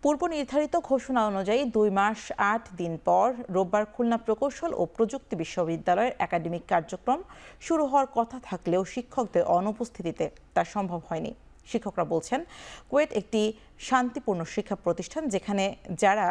পূর্ব নির্ধারিত ঘোষণা অনুযায়ী 2 মাস 8 দিন পর রোববার খুলনা প্রকৌশল ও প্রযুক্তি বিশ্ববিদ্যালয়ের একাডেমিক কার্যক্রম শুরু হওয়ার কথা থাকলেও শিক্ষকদের অনুপস্থিতিতে তা সম্ভব হয়নি। শিক্ষকরা বলছেন, কুয়েট একটি শান্তিপূর্ণ শিক্ষা প্রতিষ্ঠান, যেখানে যারা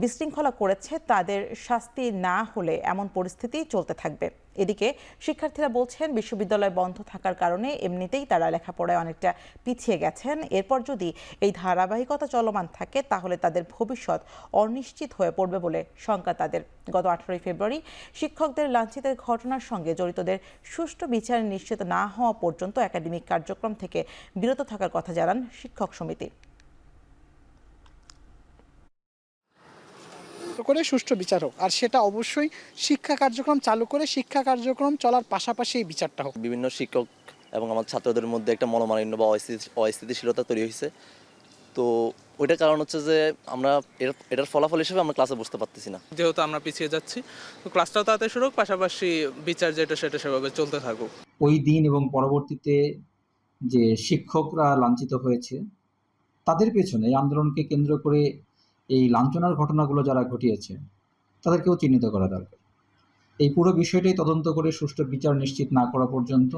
বিশৃঙ্খলা করেছে তাদের শাস্তি না হলে এমন পরিস্থিতি চলতে থাকবে। এদিকে শিক্ষার্থীরা বলছেন, বিশ্ববিদ্যালয় বন্ধ থাকার কারণে এমনিতেই তারা লেখাপড়ায় অনেকটা পিছিয়ে গেছেন। এরপর যদি এই ধারাবাহিকতা চলমান থাকে তাহলে তাদের ভবিষ্যৎ অনিশ্চিত হয়ে পড়বে বলে শঙ্কা তাদের। গত 18 ফেব্রুয়ারি শিক্ষকদের লাঞ্ছিতের ঘটনার সঙ্গে জড়িতদের সুষ্ঠু বিচার নিশ্চিত না হওয়া পর্যন্ত একাডেমিক কার্যক্রম থেকে বিরত থাকার কথা জানান শিক্ষক সমিতি। করে সুষ্ঠু বিচার হোক, আর সেটা অবশ্যই শিক্ষা কার্যক্রম চালু করে শিক্ষা কার্যক্রম চলার পাশাপাশি এই বিচারটা হোক। বিভিন্ন শিক্ষক এবং আমার ছাত্রদের মধ্যে একটা মনোমালিন্য বা অস্থিতিশীলতা তৈরি হয়েছে। তো ওইটার কারণ হচ্ছে যে আমরা এটার ফলাফল হিসেবে আমরা ক্লাসে বসতে পারতেছি না। যেহেতু আমরা পিছিয়ে যাচ্ছি, তো ক্লাসটাও তাড়াতাড়ি শুরু হোক, পাশাপাশি বিচার যেটা সেটা সেভাবে চলতে থাকুক। ওই দিন এবং পরবর্তীতে যে শিক্ষকরা লাঞ্ছিত হয়েছে তাদের পেছনে এই আন্দোলনকে কেন্দ্র করে এই লাঞ্ছনার ঘটনাগুলো যারা ঘটিয়েছে তাদেরকেও চিহ্নিত করা দরকার। এই পুরো বিষয়টাই তদন্ত করে সুষ্ঠু বিচার নিশ্চিত না করা পর্যন্ত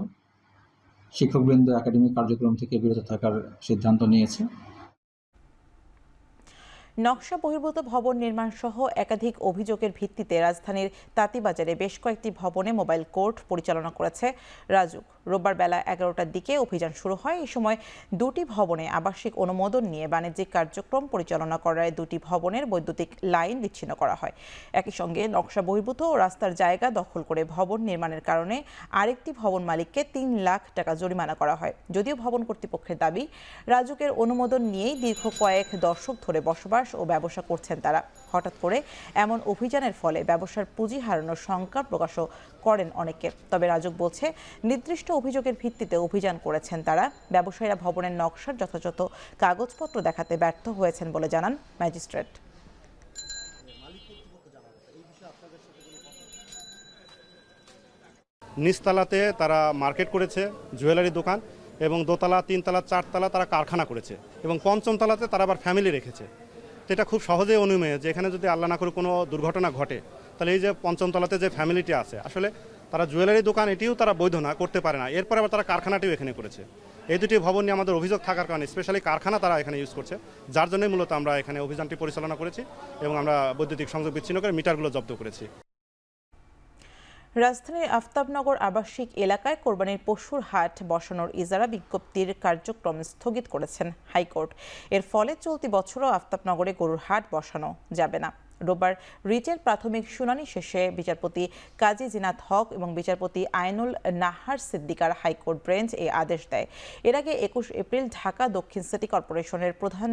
শিক্ষকবৃন্দ একাডেমিক কার্যক্রম থেকে বিরত থাকার সিদ্ধান্ত নিয়েছে। নকশা বহির্ভূত ভবন নির্মাণ সহ একাধিক অভিযোগের ভিত্তিতে রাজধানীর তাঁতীবাজারে বেশ কয়েকটি ভবনে মোবাইল কোর্ট পরিচালনা করেছে রাজুক। রোববার বেলা 11টার দিকে অভিযান শুরু হয়। এই সময় দুটি ভবনে আবাসিক অনুমোদন নিয়ে বাণিজ্যিক কার্যক্রম পরিচালনা করায় দুটি ভবনের বৈদ্যুতিক লাইন বিচ্ছিন্ন করা হয়। একই সঙ্গে নকশা বহির্ভূত রাস্তার জায়গা দখল করে ভবন নির্মাণের কারণে আরেকটি ভবন মালিককে 3 লাখ টাকা জরিমানা করা হয়। যদিও ভবন কর্তৃপক্ষের দাবি, রাজুকের অনুমোদন নিয়েই দীর্ঘ কয়েক দশক ধরে বসবাস ও ব্যবসা করছেন তারা। হঠাৎ করে এমন অভিযানের ফলে ব্যবসার পুঁজি হারানোর শঙ্কা প্রকাশও করেন অনেকে। তবে রাজুক বলছে, নির্দিষ্ট অভিযোগের ভিত্তিতে অভিযান করেছেন তারা। ব্যবসায়ীরা ভবনের নকশার যথাযথ কাগজপত্র দেখাতে ব্যর্থ হয়েছেন বলে জানান ম্যাজিস্ট্রেট। নিচতলাতে তারা মার্কেট করেছে, জুয়েলারি দোকান, এবং দোতলা, 3 তলা, 4 তলা তারা কারখানা করেছে, এবং 5ম তলাতে তারা আবার ফ্যামিলি রেখেছে। তো এটা খুব সহজেই অনুমেয় যে এখানে যদি আল্লাহ না করে কোনো দুর্ঘটনা ঘটে, তাহলে এই যে 5ম তলাতে যে ফ্যামিলিটি আছে, আসলে তারা জুয়েলারি দোকান এটিও তারা বৈধ না, করতে পারে না। এরপরে আবার তারা কারখানাটিও এখানে করেছে। এই দুটি ভবন নিয়ে আমাদের অভিযোগ থাকার কারণে স্পেশালি কারখানা তারা এখানে ইউজ করছে, যার জন্যই মূলত আমরা এখানে অভিযানটি পরিচালনা করেছি এবং আমরা বৈদ্যুতিক সংযোগ বিচ্ছিন্ন করে মিটারগুলো জব্দ করেছি। রাজধানীর আফতাবনগর আবাসিক এলাকায় কোরবানির পশুর হাট বসানোর ইজারা বিজ্ঞপ্তির কার্যক্রম স্থগিত করেছেন হাইকোর্ট। এর ফলে চলতি বছরও আফতাবনগরে গরুর হাট বসানো যাবে না। রোববার রিটের প্রাথমিক শুনানি শেষে বিচারপতি কাজী জিনাত হক এবং বিচারপতি আইনুল নাহার সিদ্দিকার হাইকোর্ট বেঞ্চ এই আদেশ দেয়। এর আগে 21 এপ্রিল ঢাকা দক্ষিণ সিটি কর্পোরেশনের প্রধান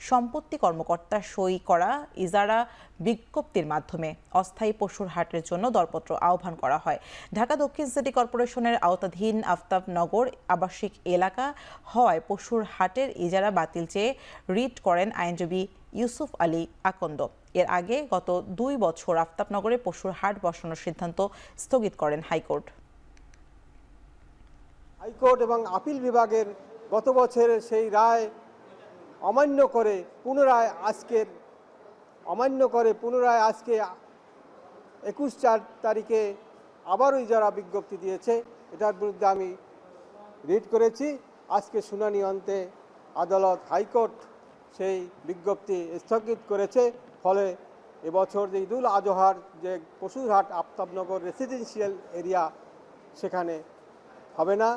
সম্পত্তি কর্মকর্তা সই করা ইজারা বিজ্ঞপ্তির মাধ্যমে অস্থায়ী পশুর হাটের জন্য দরপত্র আহ্বান করা হয়। ঢাকা দক্ষিণ সিটি কর্পোরেশনের আওতাধীন আফতাবনগর আবাসিক এলাকা হওয়ায় পশুর হাটের ইজারা বাতিল চেয়ে রিট করেন আইনজীবী ইউসুফ আলী আকন্দ। এর আগে গত 2 বছর আফতাবনগরে পশুর হাট বসানোর সিদ্ধান্ত স্থগিত করেন হাইকোর্ট। হাইকোর্ট এবং আপিল বিভাগের গত বছরের সেই রায় অমান্য করে পুনরায় আজকে 21/4 তারিখে আবারও ইজারা বিজ্ঞপ্তি দিয়েছে। এটার বিরুদ্ধে আমি রিট করেছি। আজকে শুনানি অন্তে আদালত হাইকোর্ট সেই বিজ্ঞপ্তি স্থগিত করেছে। ফলে এবছর যে ঈদুল আজহার যে পশুর হাট আফতাবনগর রেসিডেন্সিয়াল এরিয়া সেখানে হবে না।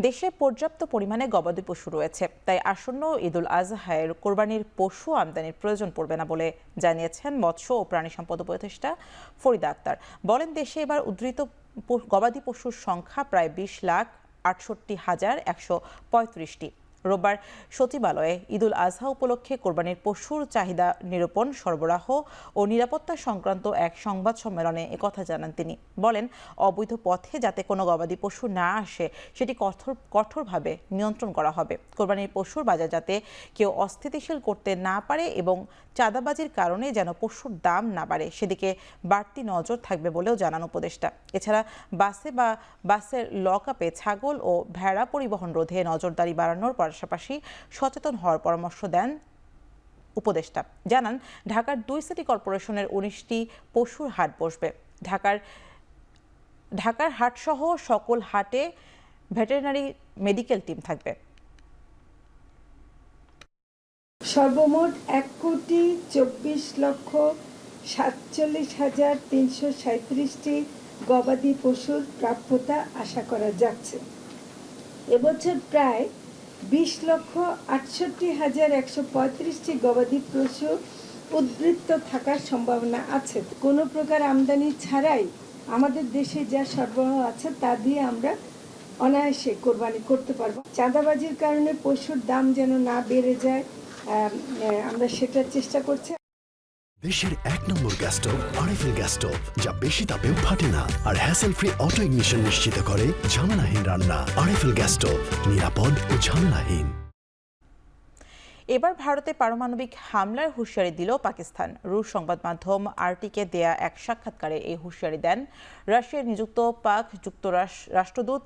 দেশে পর্যাপ্ত পরিমাণে গবাদি পশু রয়েছে, তাই আসন্ন ঈদুল আজহায় কোরবানির পশু আমদানির প্রয়োজন পড়বে না বলে জানিয়েছেন মৎস্য ও প্রাণী সম্পদ উপদেষ্টা ফরিদা আক্তার। বলেন, দেশে এবার উদ্ধৃত গবাদি পশুর সংখ্যা প্রায় 20,68,135টি। রোববার সচিবালয়ে ঈদুল আজহা উপলক্ষে কোরবানির পশুর চাহিদা নিরূপণ, সরবরাহ ও নিরাপত্তা সংক্রান্ত এক সংবাদ সম্মেলনে একথা জানান তিনি। বলেন, অবৈধ পথে যাতে কোনো গবাদি পশু না আসে সেটি কঠোরভাবে নিয়ন্ত্রণ করা হবে। কোরবানির পশুর বাজার যাতে কেউ অস্থিতিশীল করতে না পারে এবং চাঁদাবাজির কারণে যেন পশুর দাম না বাড়ে সেদিকে বাড়তি নজর থাকবে বলেও জানান উপদেষ্টা। এছাড়া বাসের লকআপে ছাগল ও ভেড়া পরিবহন রোধে নজরদারি বাড়ানোর পাশাপাশি সচেতন হওয়ার পরামর্শ দেন উপদেষ্টা। জানান, ঢাকার 2 সিটি কর্পোরেশনের 19টি পশুর হাট বসবে। ঢাকার হাটসহ সকল হাটে ভেটেরিনারি মেডিকেল টিম থাকবে। সর্বমোট 1,24,47,337টি গবাদি পশুর প্রাপ্যতা আশা করা যাচ্ছে। এবছর প্রায় 20,68,135টি গবাদি পশু উদ্বৃত্ত থাকার সম্ভাবনা আছে। কোনো প্রকার আমদানি ছাড়াই আমাদের দেশে যা সরবরাহ আছে তা দিয়ে আমরা অনায়াসে কোরবানি করতে পারবো। চাঁদাবাজির কারণে পশুর দাম যেন না বেড়ে যায় আমরা সেটার চেষ্টা করছি। দেশের 1 নম্বর gas stove RFL gas stove, যা বেশি তাপেও ফাটে না আর হ্যাসেল ফ্রি অটো ইগনিশন নিশ্চিত করে ঝামেলাহীন রান্না। আরএফএল গ্যাস স্টোভ, নিরাপদ ও ঝামেলাহীন। এবার ভারতে পারমাণবিক হামলার হুঁশিয়ারি দিল পাকিস্তান। রুশ সংবাদ মাধ্যম আরটিকে দেয়া এক সাক্ষাৎকারে এই হুঁশিয়ারি দেন রাশিয়ার নিযুক্ত পাক রাষ্ট্রদূত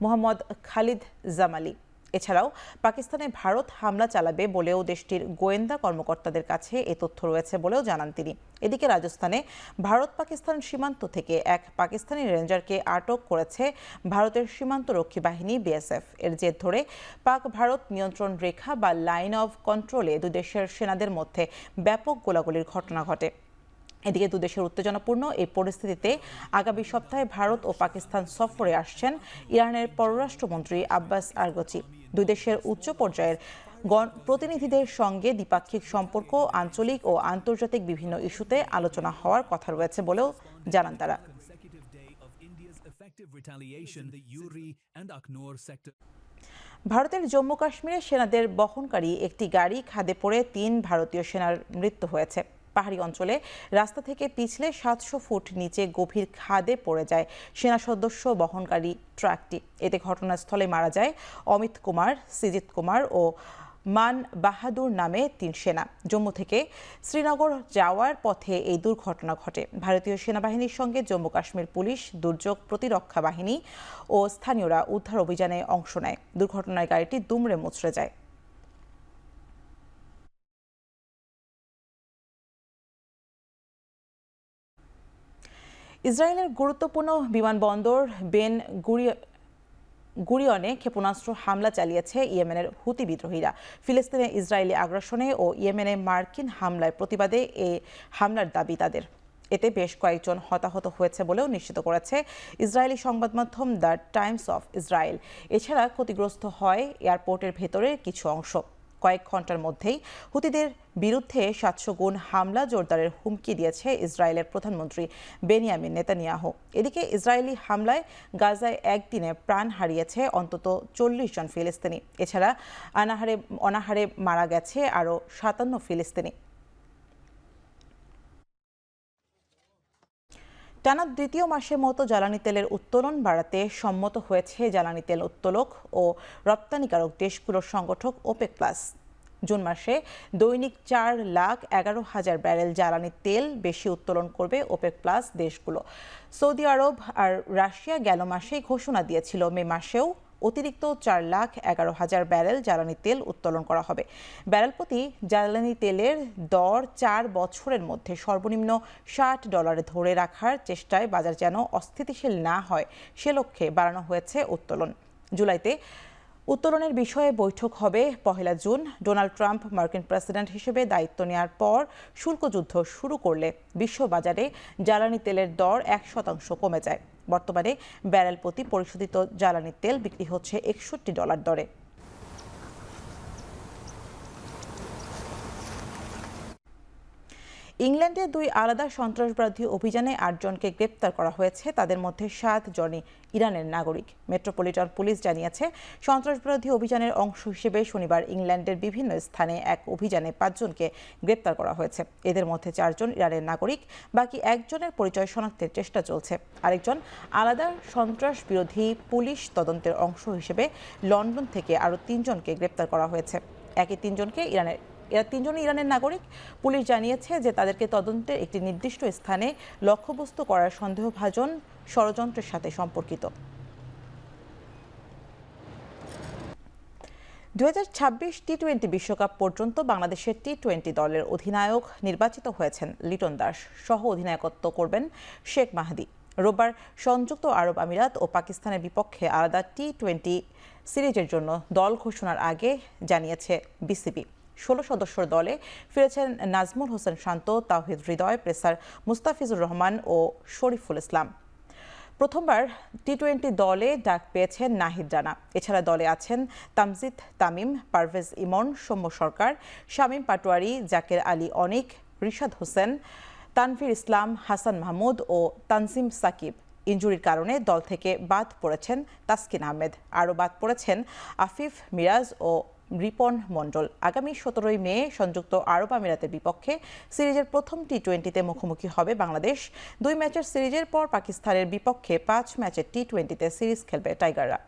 মোহাম্মদ খালিদ জামালি। এছাড়াও পাকিস্তানে ভারত হামলা চালাবে বলেও দেশটির গোয়েন্দা কর্মকর্তাদের কাছে এ তথ্য রয়েছে বলেও জানান তিনি। এদিকে রাজস্থানে ভারত পাকিস্তান সীমান্ত থেকে এক পাকিস্তানি রেঞ্জারকে আটক করেছে ভারতের সীমান্তরক্ষী বাহিনী বিএসএফ। এর জের ধরে পাক ভারত নিয়ন্ত্রণ রেখা বা লাইন অফ কন্ট্রোলে দুই দেশের সেনাদের মধ্যে ব্যাপক গোলাগুলির ঘটনা ঘটে। এদিকে দুদেশের উত্তেজনাপূর্ণ এই পরিস্থিতিতে আগামী সপ্তাহে ভারত ও পাকিস্তান সফরে আসছেন ইরানের পররাষ্ট্রমন্ত্রী আব্বাস আরগচি। দুই দেশের উচ্চ পর্যায়ের প্রতিনিধিদের সঙ্গে দ্বিপাক্ষিক সম্পর্ক, আঞ্চলিক ও আন্তর্জাতিক বিভিন্ন ইস্যুতে আলোচনা হওয়ার কথা রয়েছে বলেও জানান তারা। ভারতের জম্মু কাশ্মীরে সেনাদের বহনকারী একটি গাড়ি খাদে পড়ে 3 ভারতীয় সেনার মৃত্যু হয়েছে। পাহাড়ি অঞ্চলে রাস্তা থেকে পিছলে 700 ফুট নিচে গভীর খাদে পড়ে যায় সেনা সদস্য বহনকারী ট্রাকটি। এতে ঘটনাস্থলে মারা যায় অমিত কুমার, সিজিত কুমার ও মান বাহাদুর নামে 3 সেনা। জম্মু থেকে শ্রীনগর যাওয়ার পথে এই দুর্ঘটনা ঘটে। ভারতীয় সেনাবাহিনীর সঙ্গে জম্মু কাশ্মীর পুলিশ, দুর্যোগ প্রতিরক্ষা বাহিনী ও স্থানীয়রা উদ্ধার অভিযানে অংশ নেয়। দুর্ঘটনায় গাড়িটি দুমড়ে মুচড়ে যায়। ইসরায়েলের গুরুত্বপূর্ণ বিমানবন্দর বেন গুরিয়নে ক্ষেপণাস্ত্র হামলা চালিয়েছে ইয়েমেনের হুতি বিদ্রোহীরা। ফিলিস্তিনে ইসরায়েলি আগ্রাসনে ও ইয়েমেনে মার্কিন হামলার প্রতিবাদে এই হামলার দাবি তাদের। এতে বেশ কয়েকজন হতাহত হয়েছে বলেও নিশ্চিত করেছে ইসরায়েলি সংবাদ মাধ্যম দ্য টাইমস অফ ইসরায়েল। এছাড়া ক্ষতিগ্রস্ত হয় এয়ারপোর্টের ভেতরের কিছু অংশ। কয়েক ঘন্টার মধ্যেই হুতিদের বিরুদ্ধে 700 গুণ হামলা জোরদারের হুমকি দিয়েছে ইসরায়েলের প্রধানমন্ত্রী বেনিয়ামিন নেতানিয়াহু। এদিকে ইসরায়েলি হামলায় গাজায় একদিনে প্রাণ হারিয়েছে অন্তত 40 জন ফিলিস্তিনি। এছাড়া অনাহারে মারা গেছে আরও 57 ফিলিস্তিনি। টানা দ্বিতীয় মাসের মতো জ্বালানি তেলের উত্তোলন বাড়াতে সম্মত হয়েছে জ্বালানি তেল উত্তোলক ও রপ্তানিকারক দেশগুলোর সংগঠক ওপেক প্লাস। জুন মাসে দৈনিক 4,11,000 ব্যারেল জ্বালানি তেল বেশি উত্তোলন করবে ওপেক প্লাস দেশগুলো। সৌদি আরব আর রাশিয়া গেল মাসেই ঘোষণা দিয়েছিল মে মাসেও অতিরিক্ত 4,11,000 ব্যারেল জ্বালানি তেল উত্তোলন করা হবে। ব্যারেল প্রতি জ্বালানি তেলের দর 4 বছরের মধ্যে সর্বনিম্ন $60 ধরে রাখার চেষ্টায় বাজার যেন অস্থিতিশীল না হয় সে লক্ষ্যে বাড়ানো হয়েছে উত্তোলন। জুলাইতে উত্তোলনের বিষয়ে বৈঠক হবে 1 জুন। ডোনাল্ড ট্রাম্প মার্কিন প্রেসিডেন্ট হিসেবে দায়িত্ব নেওয়ার পর শুল্কযুদ্ধ শুরু করলে বিশ্ববাজারে জ্বালানি তেলের দর 1% কমে যায়। বর্তমানে ব্যারেল প্রতি পরিশোধিত জ্বালানি তেল বিক্রি হচ্ছে $61 দরে। ইংল্যান্ডে 2 আলাদা সন্ত্রাসবাদী অভিযানে 8 জনকে গ্রেপ্তার করা হয়েছে। তাদের মধ্যে 7 জনই ইরানের নাগরিক। মেট্রোপলিটন পুলিশ জানিয়েছে সন্ত্রাসবাদী অভিযানের অংশ হিসেবে শনিবার ইংল্যান্ডের বিভিন্ন স্থানে এক অভিযানে 5 জনকে গ্রেপ্তার করা হয়েছে। এদের মধ্যে 4 জন ইরানের নাগরিক, বাকি 1 জনের পরিচয় শনাক্তের চেষ্টা চলছে। আরেকজন আলাদা সন্ত্রাস বিরোধী পুলিশ তদন্তের অংশ হিসেবে লন্ডন থেকে আরও 3 জনকে গ্রেপ্তার করা হয়েছে। একই 3 জনকে এরা 3 জনই ইরানের নাগরিক। পুলিশ জানিয়েছে যে তাদেরকে তদন্তের একটি নির্দিষ্ট স্থানে লক্ষ্যবস্তু করার সন্দেহভাজন ষড়যন্ত্রের সাথে সম্পর্কিত। 2026 টি-20 বিশ্বকাপ পর্যন্ত বাংলাদেশের টি-20 দলের অধিনায়ক নির্বাচিত হয়েছেন লিটন দাস। সহ অধিনায়কত্ব করবেন শেখ মাহদি। রোববার সংযুক্ত আরব আমিরাত ও পাকিস্তানের বিপক্ষে আলাদা টি-20 সিরিজের জন্য দল ঘোষণার আগে জানিয়েছে বিসিবি। 16 সদস্যের দলে ফিরেছেন নাজমুল হোসেন শান্ত, তাওহিদ হৃদয়, পেসার মুস্তাফিজুর রহমান ও শরীফুল ইসলাম। প্রথমবার টি-20 দলে ডাক পেয়েছেন নাহিদ রানা। এছাড়া দলে আছেন তামজিদ তামিম, পারভেজ ইমন, সৌম্য সরকার, শামীম পাটোয়ারি, জাকের আলী অনিক, রিশাদ হোসেন, তানভীর ইসলাম, হাসান মাহমুদ ও তানজিম সাকিব। ইনজুরির কারণে দল থেকে বাদ পড়েছেন তাসকিন আহমেদ। আরও বাদ পড়েছেন আফিফ, মিরাজ ও রিপন মণ্ডল। আগামী 17 মে সংযুক্ত আরব আমিরাতের বিপক্ষে সিরিজের প্রথম টি-20তে মুখোমুখি হবে বাংলাদেশ। 2 ম্যাচের সিরিজের পর পাকিস্তানের বিপক্ষে 5 ম্যাচের টি-20তে সিরিজ খেলবে টাইগাররা।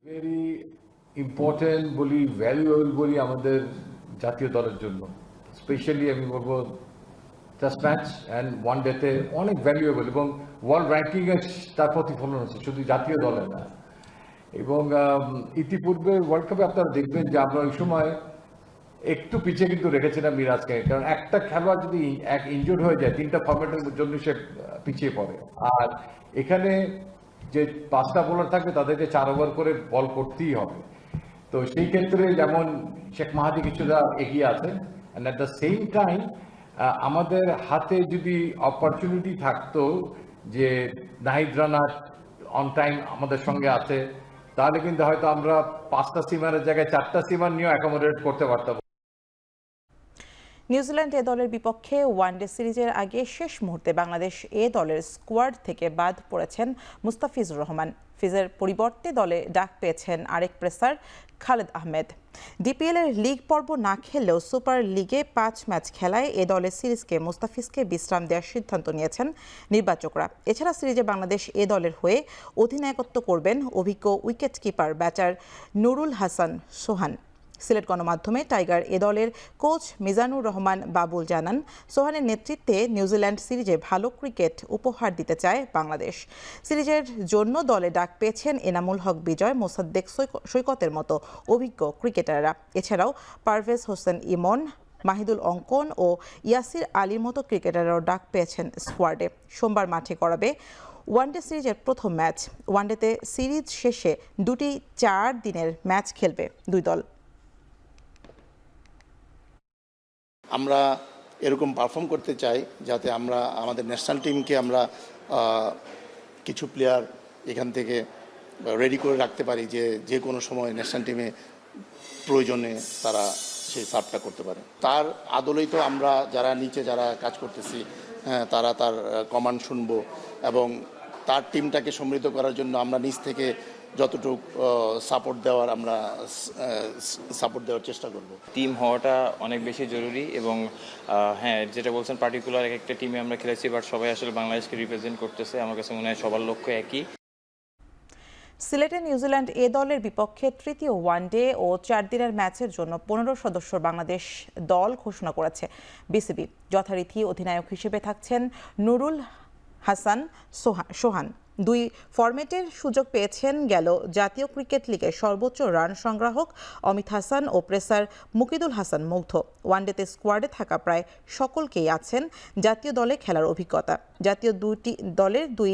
ভেরি ইম্পর্টেন্ট বলি, ভ্যালুয়েবল বলি আমাদের জাতীয় দলের জন্য। স্পেশালি আমি বলবো টেস্ট ম্যাচ অ্যান্ড ওয়ান ডেতে অনেক ভ্যালুয়েবল, এবং ওয়ার্ল্ড র্যাঙ্কিংয়ে তার প্রতিফলন হচ্ছে, শুধু জাতীয় দলে না। এবং ইতিপূর্বে ওয়ার্ল্ড কাপে আপনারা দেখবেন যে আমরা ওই সময় একটু পিছিয়ে কিন্তু রেখেছিলাম মিরাজকে, কারণ একটা খেলোয়াড় যদি ইনজুর্ড হয়ে যায় 3টা ফরম্যাটের জন্য সে পিছিয়ে পড়ে। আর এখানে যে 5টা বোলার থাকবে তাদেরকে 4 ওভার করে বল করতেই হবে। তো সেই ক্ষেত্রে যেমন শেখ মাহাদি কিছুটা এগিয়ে আছে, and at the same time আমাদের হাতে যদি অপরচুনিটি থাকতো যে নাহিদ রানা অন টাইম আমাদের সঙ্গে আছে, তাহলে কিন্তু হয়তো আমরা 5টা সিমারের জায়গায় 4টা সিমার নিয়েও অ্যাকোমোডেট করতে পারতাম। নিউজিল্যান্ড এ দলের বিপক্ষে ওয়ানডে সিরিজের আগে শেষ মুহূর্তে বাংলাদেশ এ দলের স্কোয়াড থেকে বাদ পড়েছেন মুস্তাফিজুর রহমান। ফিজের পরিবর্তে দলে ডাক পেয়েছেন আরেক পেসার খালেদ আহমেদ। ডিপিএল এর লিগ পর্ব না খেললেও সুপার লিগে 5 ম্যাচ খেলায় এ দলের সিরিজকে মুস্তাফিজকে বিশ্রাম দেওয়ার সিদ্ধান্ত নিয়েছেন নির্বাচকরা। এছাড়া সিরিজে বাংলাদেশ এ দলের হয়ে অধিনায়কত্ব করবেন অভিজ্ঞ wicket keeper batter Nurul Hasan Sohan. Sylhet গণমাধ্যমে টাইগার এ দলের কোচ মিজানুর রহমান বাবুল জানান, সোহানের নেতৃত্বে নিউজিল্যান্ড সিরিজে ভালো ক্রিকেট উপহার দিতে চায় বাংলাদেশ। সিরিজের জন্য দলে ডাক পেয়েছেন এনামুল হক বিজয়, মোসাদ্দেক সৈকতের মতো অভিজ্ঞ ক্রিকেটাররা। এছাড়াও পারভেজ হোসেন ইমন, মাহিদুল অঙ্কন ও ইয়াসির আলীর মতো ক্রিকেটাররাও ডাক পেয়েছেন স্কোয়াডে। সোমবার মাঠে গড়াবে ওয়ানডে সিরিজের প্রথম ম্যাচ। ওয়ানডেতে সিরিজ শেষে 2টি 4 দিনের ম্যাচ খেলবে 2 দল। আমরা এরকম পারফর্ম করতে চাই যাতে আমরা আমাদের ন্যাশনাল টিমকে আমরা কিছু প্লেয়ার এখান থেকে রেডি করে রাখতে পারি, যে কোনো সময় ন্যাশনাল টিমে প্রয়োজনে তারা সেই সার্ভটা করতে পারে। তার আদলেই তো আমরা যারা নিচে যারা কাজ করতেছি, তারা তার কমান্ড শুনবো এবং তার টিমটাকে সমৃদ্ধ করার জন্য আমরা নিচ থেকে যতটুকু সাপোর্ট দেওয়ার চেষ্টা করব। টিম হওয়াটা অনেক বেশি জরুরি এবং হ্যাঁ, যেটা বলছেন পার্টিকুলার একটা টিমে আমরা খেলেছি, বাট সবাই আসলে বাংলাদেশকে রিপ্রেজেন্ট করতেছে। আমার কাছে মনে হয় সবার লক্ষ্য একই। সিলেটে নিউজিল্যান্ড এ দলের বিপক্ষে তৃতীয় ওয়ানডে ও 4 দিনের ম্যাচের জন্য 15 সদস্যর বাংলাদেশ দল ঘোষণা করেছে বিসিবি। যথারীতি অধিনায়ক হিসেবে থাকছেন নুরুল হাসান সোহান। 2 ফরম্যাটের সুযোগ পেয়েছেন গেল জাতীয় ক্রিকেট লিগের সর্বোচ্চ রান সংগ্রাহক অমিত হাসান ও পেসার মুকিদুল হাসান মুগ্ধ। ওয়ানডেতে স্কোয়াডে থাকা প্রায় সকলকেই আছেন জাতীয় দলে খেলার অভিজ্ঞতা। জাতীয় দলের 2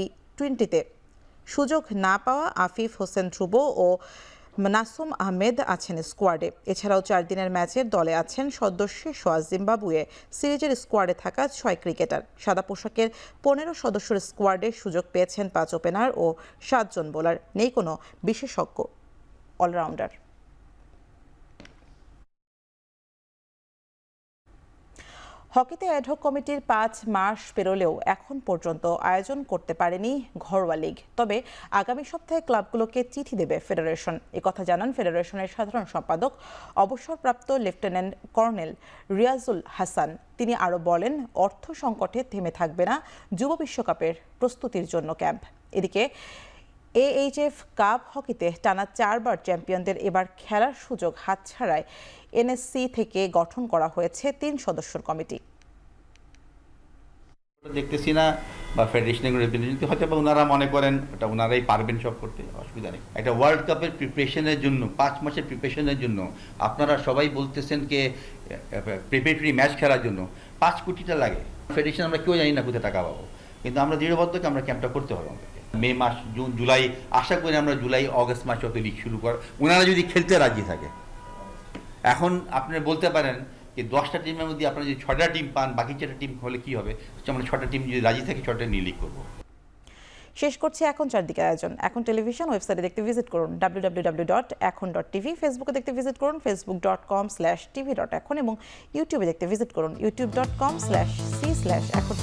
সুযোগ না পাওয়া আফিফ হোসেন ধ্রুব ও নাসুম আহমেদ আছেন স্কোয়াডে। এছাড়াও 4 দিনের ম্যাচের দলে আছেন সদ্য শেষ হওয়া জিম্বাবুয়ে সিরিজের স্কোয়াডে থাকা 6 ক্রিকেটার। সাদা পোশাকের 15 সদস্যের স্কোয়াডে সুযোগ পেয়েছেন 5 ওপেনার ও 7 জন বোলার। নেই কোনো বিশেষজ্ঞ অলরাউন্ডার। হকিতে অ্যাডহক কমিটির 5 মাস পেরোলেও এখন পর্যন্ত আয়োজন করতে পারেনি ঘরোয়া লীগ। তবে আগামী সপ্তাহে ক্লাবগুলোকে চিঠি দেবে ফেডারেশন। একথা জানান ফেডারেশনের সাধারণ সম্পাদক অবসরপ্রাপ্ত লেফটেন্যান্ট কর্নেল রিয়াজুল হাসান। তিনি আরও বলেন, অর্থ সংকটে থেমে থাকবে না যুব বিশ্বকাপের প্রস্তুতির জন্য ক্যাম্প। এদিকে AHF কাপ হকিতে টানা 4 বার চ্যাম্পিয়নদের এবার খেলার সুযোগ হাতছাড়ায় এনএসসি থেকে গঠন করা হয়েছে 3 সদস্যের কমিটি। দেখতেছি না বা ফেডারেশনের রিপ্রেজেন্টেটিভ হয়তো বা ওনারা মনে করেন ওটা ওনারাই পারবেন সব করতে, অসুবিধা নেই। একটা ওয়ার্ল্ড কাপের প্রিপারেশনের জন্য 5 মাসের প্রিপারেশনের জন্য আপনারা সবাই বলতেছেন কে প্রিপারেটরি ম্যাচ খেলার জন্য 5 কোটিটা লাগে। ফেডারেশন আমরা কেউ জানি না কোথায় টাকা পাবো, কিন্তু আমরা দৃঢ়বদ্ধকে আমরা ক্যাম্পটা করতে হবে। মে মাস, জুন, জুলাই, আশা করি আমরা জুলাই আগস্ট মাসে হয়তো লিগ শুরু কর, ওনারা যদি খেলতে রাজি থাকে। এখন আপনি বলতে পারেন যে 10টা টিমের মধ্যে আপনারা যদি 6টা টিম পান, বাকি 4টা টিম হলে কি হবে? আমরা 6টা টিম যদি রাজি থাকি 6টা নিয়ে লিগ করবো। শেষ করছি এখন চারদিকে আয়োজন। এখন টেলিভিশন ওয়েবসাইটে দেখতে ভিজিট করুন www.ekhon.tv, ফেসবুকে দেখতে ভিজিট করুন facebook.com/tv.ekhon এবং ইউটিউবে দেখতে ভিজিট করুন youtube.com/c/ekhon।